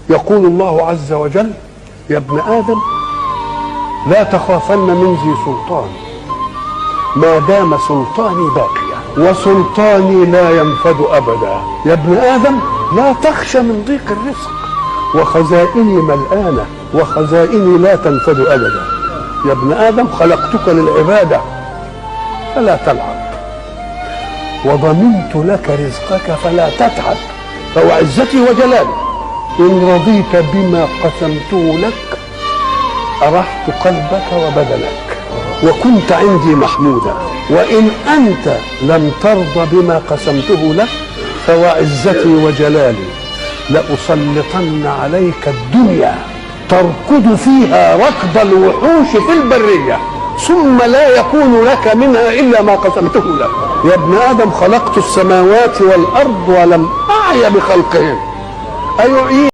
يقول الله عز وجل: يا ابن آدم لا تخافن من ذي سلطان ما دام سلطاني باقيا وسلطاني لا ينفد أبدا. يا ابن آدم لا تخشى من ضيق الرزق وخزائني ملآنة وخزائني لا تنفد أبدا. يا ابن آدم خلقتك للعبادة فلا تلعب، وضمنت لك رزقك فلا تتعب، فوعزتي وجلالي إن رضيت بما قسمته لك أرحت قلبك وبدنك وكنت عندي محمودا، وإن أنت لم ترضى بما قسمته لك فوعزتي وجلالي لأسلطن عليك الدنيا تركض فيها ركض الوحوش في البرية ثم لا يكون لك منها إلا ما قسمته لك. يا ابن آدم خلقت السماوات والأرض ولم أعي بخلقهن أيعين